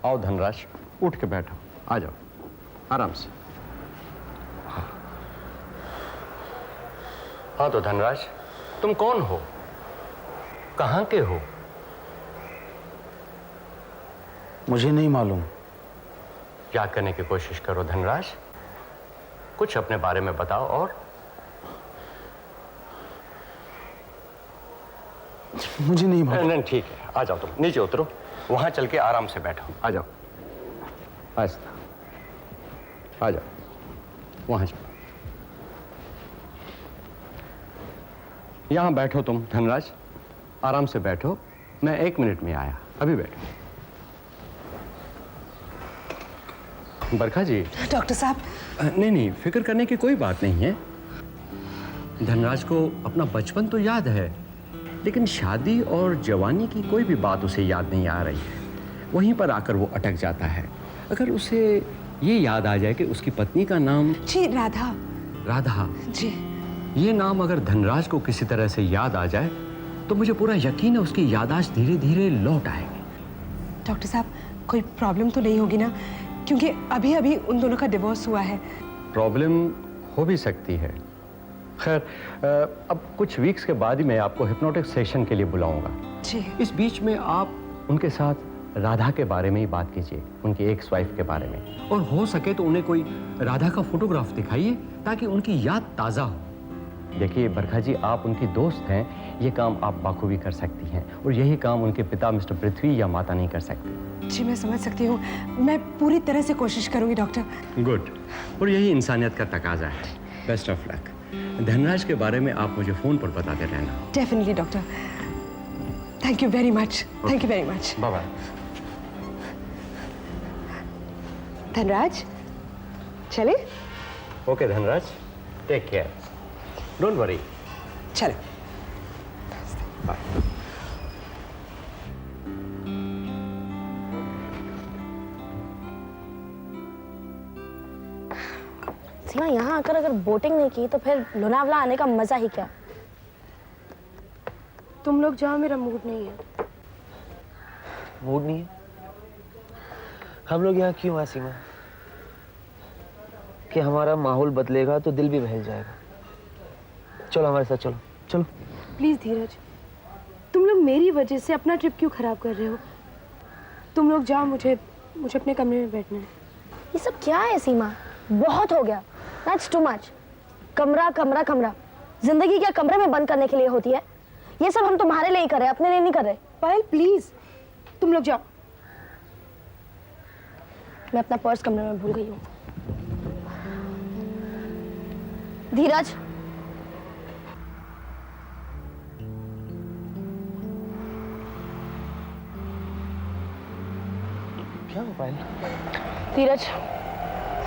आओ धनराज, उठ के बैठो, आ जाओ आराम से। हाँ तो धनराज, तुम कौन हो, कहाँ के हो? मुझे नहीं मालूम। याद करने की कोशिश करो धनराज, कुछ अपने बारे में बताओ। और मुझे नहीं मालूम। नहीं ठीक है, आ जाओ, तुम नीचे उतरो, वहां चल के आराम से बैठो। आ जाओ, आहिस्ता, आ जाओ, वहां जाओ, यहां बैठो तुम धनराज, आराम से बैठो। मैं 1 मिनट में आया, अभी बैठो। बरखा जी। डॉक्टर साहब। नहीं, फिक्र करने की कोई बात नहीं है। धनराज को अपना बचपन तो याद है, लेकिन शादी और जवानी की कोई भी बात उसे याद नहीं आ रही है। वहीं पर आकर वो अटक जाता है। अगर उसे ये याद आ जाए कि उसकी पत्नी का नाम जी राधा। राधा जी। ये नाम अगर धनराज को किसी तरह से याद आ जाए तो मुझे पूरा यकीन है उसकी याददाश्त धीरे धीरे लौट आएगी। डॉक्टर साहब, कोई प्रॉब्लम तो नहीं होगी ना, क्योंकि अभी अभी उन दोनों का डिवोर्स हुआ है। प्रॉब्लम हो भी सकती है। खैर, अब कुछ वीक्स के बाद ही मैं आपको हिप्नोटिक सेशन के लिए बुलाऊंगा। जी। इस बीच में आप उनके साथ राधा के बारे में ही बात कीजिए, उनकी एक्स वाइफ के बारे में, और हो सके तो उन्हें कोई राधा का फोटोग्राफ दिखाइए ताकि उनकी याद ताज़ा हो। देखिए बरखा जी, आप उनकी दोस्त हैं, ये काम आप बाखूबी कर सकती हैं, और यही काम उनके पिता मिस्टर पृथ्वी या माता नहीं कर सकती। जी मैं समझ सकती हूँ, मैं पूरी तरह से कोशिश करूंगी डॉक्टर। गुड, और यही इंसानियत का तकाजा है। Best of luck. धनराज के बारे में आप मुझे फोन पर बताते रहना। Definitely doctor, thank you very much. Thank you very much. Bye bye. Dhanraj, चले? Okay Dhanraj, take care, don't worry. चलो। बाय। सीमा, यहाँ आकर अगर बोटिंग नहीं की तो फिर लोनावला आने का मजा ही क्या। तुम लोग जाओ, मेरा मूड नहीं है। मूड नहीं है? हम लोग यहाँ क्यों आए सीमा? कि हमारा माहौल बदलेगा तो दिल भी बहल जाएगा। चलो हमारे साथ, चलो चलो। प्लीज धीरज, तुम लोग मेरी वजह से अपना ट्रिप क्यों खराब कर रहे हो? तुम लोग जाओ, मुझे अपने कमरे में बैठना है। ये सब क्या है सीमा? बहुत हो गया। That's too much. कमरा कमरा कमरा, जिंदगी क्या कमरे में बंद करने के लिए होती है? ये सब हम तुम्हारे लिए ही कर रहे हैं, अपने लिए नहीं कर रहे। पायल प्लीज, तुम लोग जाओ। मैं अपना पर्स कमरे में भूल गई हूँ। धीरज, क्या हो पायल? धीरज,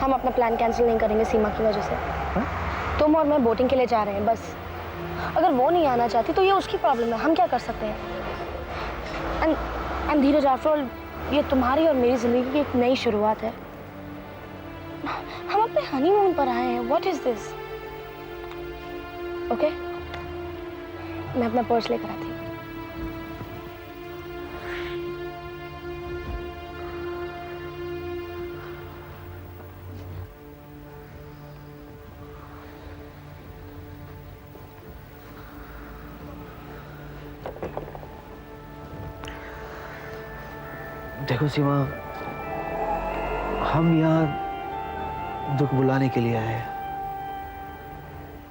हम अपना प्लान कैंसिल नहीं करेंगे सीमा की वजह से। हा? तुम और मैं बोटिंग के लिए जा रहे हैं बस। अगर वो नहीं आना चाहती तो ये उसकी प्रॉब्लम है, हम क्या कर सकते हैं? एंड धीरज, आफ्टर ऑल ये तुम्हारी और मेरी जिंदगी की एक नई शुरुआत है। हम अपने हनीमून पर आए हैं। What is this? ओके, मैं अपना पर्स लेकर आती हूँ। देखो सीमा, हम यहाँ दुख बुलाने के लिए आए हैं,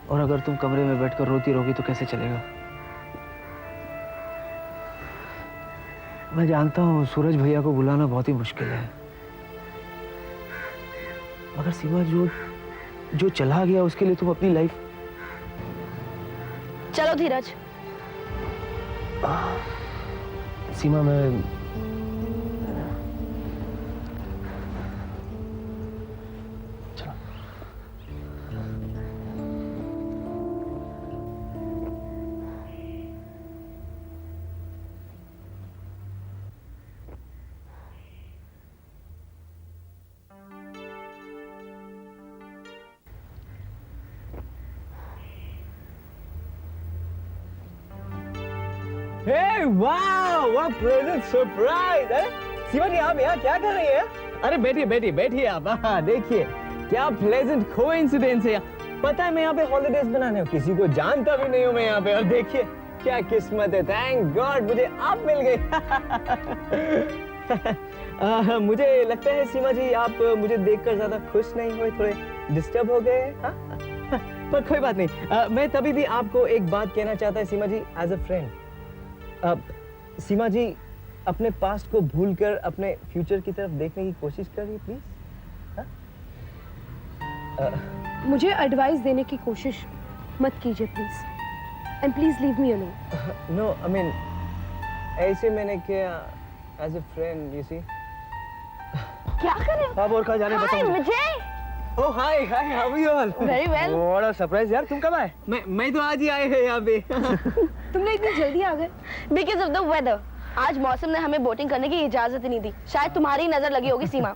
और अगर तुम कमरे में बैठकर रोती रहोगी तो कैसे चलेगा? मैं जानता हूँ सूरज भैया को बुलाना बहुत ही मुश्किल है, मगर सीमा, जो चला गया उसके लिए तुम अपनी लाइफ। चलो धीरज। सीमा, मैं Hey, wow! What pleasant surprise! सीमा जी आप यहाँ क्या कर रही हैं? अरे बैठिए बैठिए बैठिए आप। हाँ देखिए क्या प्लेजेंट कोइंसिडेंस है। पता है मैं यहाँ पे हॉलीडेज बनाने हूँ, किसी को जानता भी नहीं हूँ मैं यहाँ पे, और देखिए क्या किस्मत है, थैंक गॉड मुझे आप मिल गए। मुझे लगता है सीमा जी आप मुझे देखकर ज्यादा खुश नहीं हुए, थोड़े डिस्टर्ब हो गए हैं। हाँ? पर कोई बात नहीं, मैं तभी भी आपको एक बात कहना चाहता है सीमा जी, एज अ फ्रेंड। सीमा जी अपने पास्ट को भूलकर अपने फ्यूचर की तरफ देखने की कोशिश करिए प्लीज। मुझे एडवाइस देने की कोशिश मत कीजिए please, and please leave me alone. No I mean ऐसे मैंने किया as a friend, you see. क्या कर रहे हो? आप और कहाँ जाने हाय बताओ मुझे। Vijay. Oh hi hi, how are you all? Very well. What a surprise यार, तुम कब आए? मैं तो आज ही आए हैं यहाँ पे। तुम लोग इतनी जल्दी आ गए? Because of the weather. आज मौसम ने हमें बोटिंग करने की इजाजत ही नहीं दी। शायद तुम्हारी नजर लगी होगी सीमा।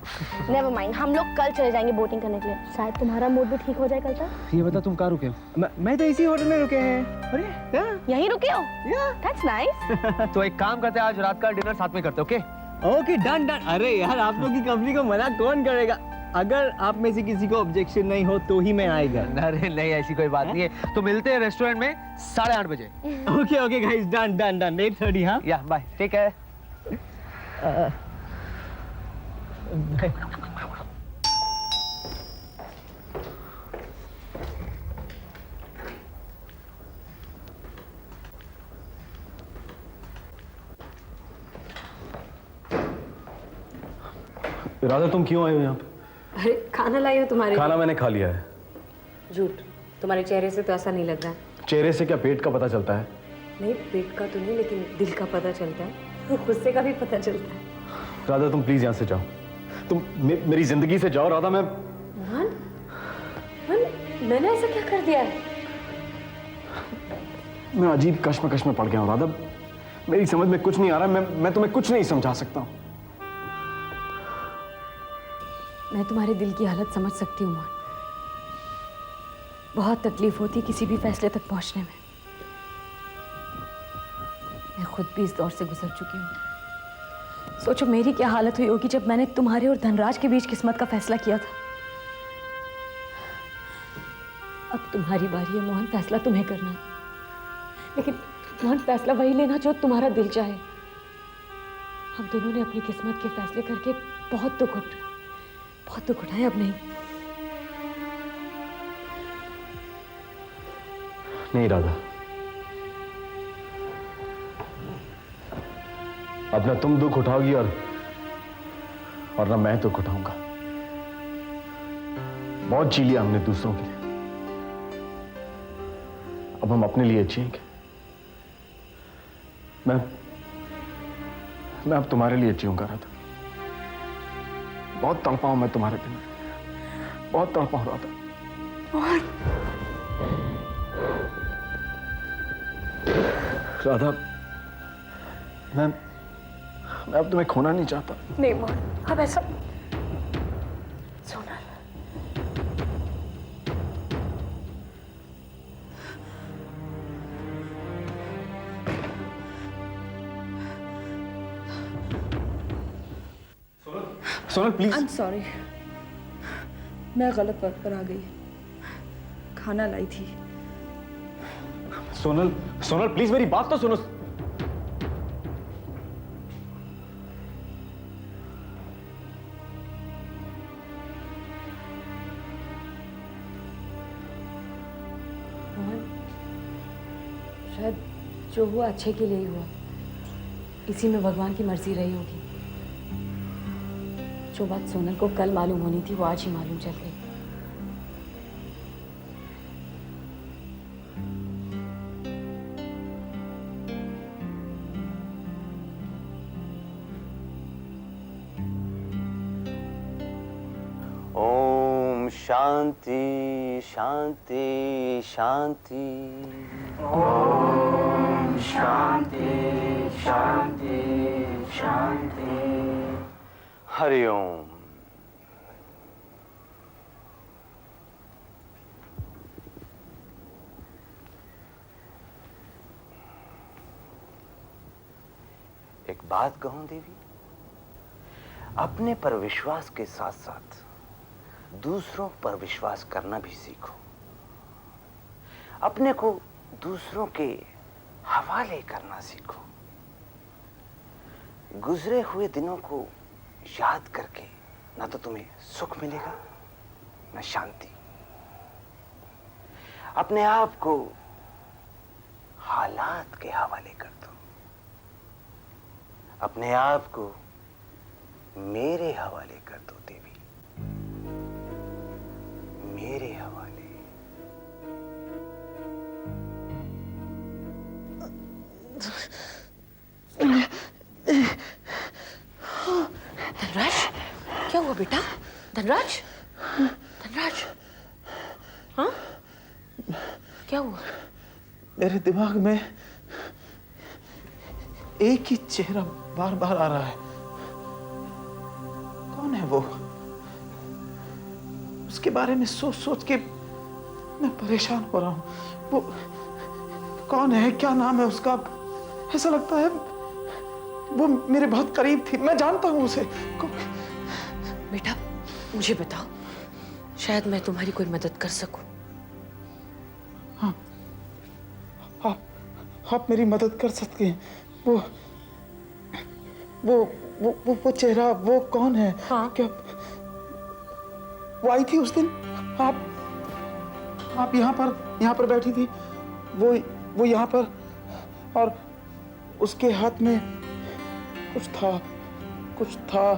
Never mind, हम लोग कल चले जाएंगे बोटिंग करने के लिए। शायद तुम्हारा मूड भी ठीक हो जाए कल तक। ये बता तुम कहाँ रुके हो? मैं तो इसी होटल में रुके हैं। अरे यहीं रुके हो? या That's nice. तो एक काम करते हैं, आज रात का डिनर साथ में करते, ओके? Okay done done. अरे यार आप लोग की कंपनी को मना कौन करेगा? अगर आप में से किसी को ऑब्जेक्शन नहीं हो तो ही मैं आएगा। अरे नहीं, ऐसी कोई बात नहीं है। तो मिलते हैं रेस्टोरेंट में 8:30 बजे। Okay okay guys, done done done, 8:30। हाँ या बाय, ठीक है। राधा तुम क्यों आए हो यहाँ पे? अरे खाना लाई हो तुम्हारे खाना मैंने खा लिया है। लिए। झूठ, तुम्हारे चेहरे से तो ऐसा नहीं लग रहा है। चेहरे से क्या पेट का पता चलता है? नहीं, पेट का तो नहीं, लेकिन दिल का पता चलता है, गुस्से का भी पता चलता है। राधा तुम प्लीज यहाँ से जाओ, तुम मेरी जिंदगी से जाओ। राधा मोहन, मैंने ऐसा क्या कर दिया है? मैं अजीब कश्मकश में पड़ गया हूँ। राधा मेरी समझ में कुछ नहीं आ रहा। मैं तुम्हें कुछ नहीं समझा सकता हूँ। मैं तुम्हारे दिल की हालत समझ सकती हूँ मोहन। बहुत तकलीफ होती है किसी भी फैसले तक पहुंचने में। मैं खुद भी इस दौर से गुजर चुकी हूँ। सोचो मेरी क्या हालत हुई होगी जब मैंने तुम्हारे और धनराज के बीच किस्मत का फैसला किया था। अब तुम्हारी बारी है मोहन, फैसला तुम्हें करना है। लेकिन मोहन, फैसला वही लेना जो तुम्हारा दिल चाहे। हम दोनों ने अपनी किस्मत के फैसले करके बहुत दुख उठाए। अब नहीं राधा, अब ना तुम दुख उठाओगी और ना मैं दुख उठाऊंगा। बहुत जी लिया हमने दूसरों के लिए, अब हम अपने लिए जिएंगे। मैं अब तुम्हारे लिए जीऊंगा राधा। बहुत तड़पा हूं मैं तुम्हारे बिना, बहुत तड़पा हूं राधा। राधा मैं अब तुम्हें खोना नहीं चाहता। नहीं मोहन, अब ऐसा Sonal, Sonal please. I am sorry, मैं गलत वक्त पर आ गई। खाना लाई थी। सोनल प्लीज मेरी बात तो सुनो। मोहन, शायद जो हुआ अच्छे के लिए ही हुआ। इसी में भगवान की मर्जी रही होगी। जो बात सोनल को कल मालूम होनी थी वो आज ही मालूम चल गई। ओम शांति शांति शांति। ओम शांति शांति शांति। हरिओम। एक बात कहूं देवी, अपने पर विश्वास के साथ साथ दूसरों पर विश्वास करना भी सीखो। अपने को दूसरों के हवाले करना सीखो। गुजरे हुए दिनों को याद करके ना तो तुम्हें सुख मिलेगा ना शांति। अपने आप को हालात के हवाले कर दो। अपने आप को मेरे हवाले कर दो देवी, मेरे हवाले। धनराज, क्या हुआ बेटा? धनराज, धनराज, हाँ? क्या हुआ? मेरे दिमाग में एक ही चेहरा बार बार आ रहा है। कौन है वो? उसके बारे में सोच सोच के मैं परेशान हो रहा हूं। वो कौन है? क्या नाम है उसका? ऐसा लगता है वो मेरे बहुत करीब थी। मैं जानता हूं उसे। बेटा मुझे बताओ, शायद मैं तुम्हारी कोई मदद कर सकूं। हाँ, आप मेरी मदद कर सकते हैं। वो चेहरा, वो कौन है? हाँ? क्या वो आई थी उस दिन? आप यहाँ पर बैठी थी। वो यहाँ पर, और उसके हाथ में कुछ था।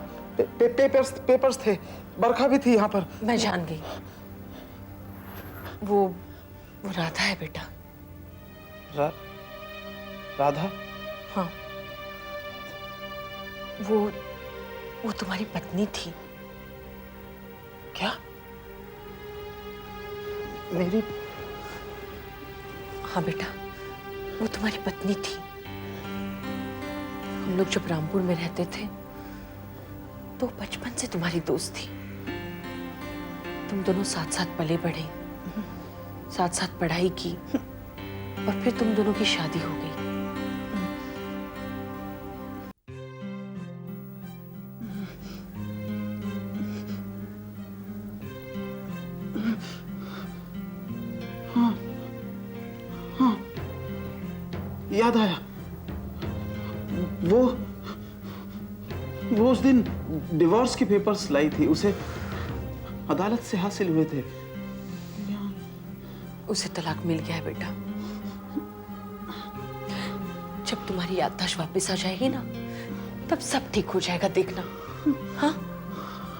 पेपर्स थे। बरखा भी थी यहाँ पर। मैं जान गई, वो राधा है बेटा। राधा? हाँ, वो तुम्हारी पत्नी थी। क्या? मेरी? हाँ बेटा, वो तुम्हारी पत्नी थी। हम लोग जब रामपुर में रहते थे तो बचपन से तुम्हारी दोस्त थी। तुम दोनों साथ साथ पले बढ़े, साथ साथ पढ़ाई की, और फिर तुम दोनों की शादी हो गई। याद आया। वो उस दिन डिवोर्स के पेपर्स लाई थी। उसे अदालत से हासिल हुए थे। उसे तलाक मिल गया है बेटा। जब तुम्हारी याददाश्त वापस आ जाएगी ना, तब सब ठीक हो जाएगा, देखना। हाँ?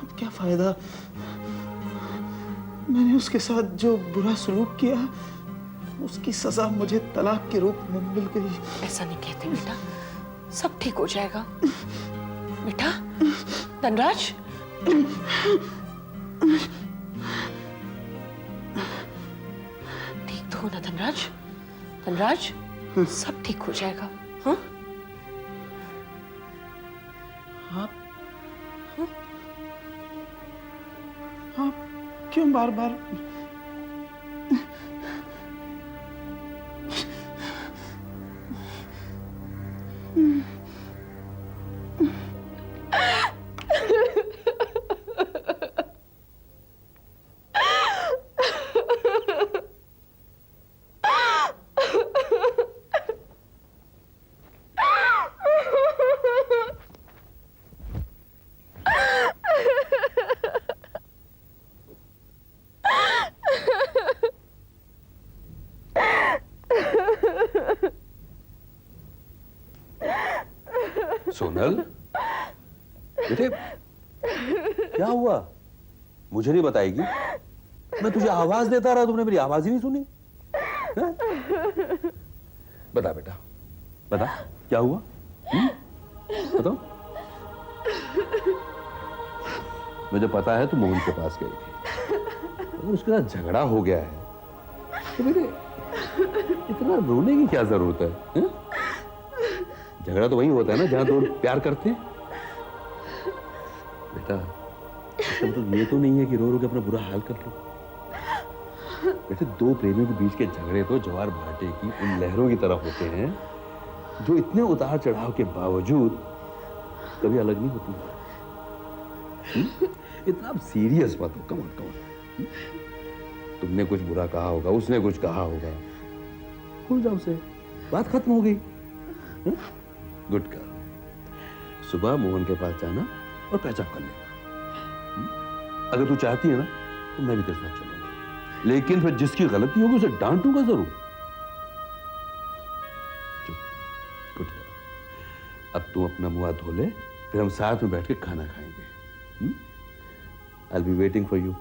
अब क्या फायदा? मैंने उसके साथ जो बुरा सलूक किया, उसकी सजा मुझे तलाक के रूप में मिल गई। ऐसा नहीं कहते बेटा, सब ठीक हो जाएगा बेटा। धनराज, ठीक तो हो ना धनराज? धनराज, सब ठीक हो जाएगा। हाँ? हाँ, क्यों बार बार? सोनल, बेटे क्या हुआ? मुझे नहीं बताएगी? मैं तुझे आवाज देता रहा, तुमने मेरी आवाज ही नहीं सुनी। है? बता बेटा, बता क्या हुआ? बताओ। मुझे पता है तुम मोहन के पास गई थी, अगर उसके साथ झगड़ा हो गया है तो बेटे इतना रोने की क्या जरूरत है? झगड़ा तो वहीं होता है ना जहां दो प्यार करते हैं। बेटा मतलब ये तो नहीं है कि रो रो के अपना बुरा हाल कर लो। बेटे दो प्रेमियों के बीच के झगड़े तो ज्वार भाटे की उन लहरों की तरह होते हैं जो इतने उतार चढ़ाव के बावजूद कभी अलग नहीं होती। इतना सीरियस मत हो, कम ऑन कम ऑन। तुमने कुछ बुरा कहा होगा, उसने कुछ कहा होगा, भूल जाओ उसे, बात खत्म हो गई। Good girl. सुबह मोहन के पास जाना और पैचअप कर लेना। अगर तू चाहती है ना तो मैं भी तेरे साथ चलूंगा, लेकिन फिर जिसकी गलती होगी उसे डांटूंगा जरूर। Good girl. अब तू अपना मुंह धो ले, फिर हम साथ में बैठ के खाना खाएंगे। I'll be waiting for you.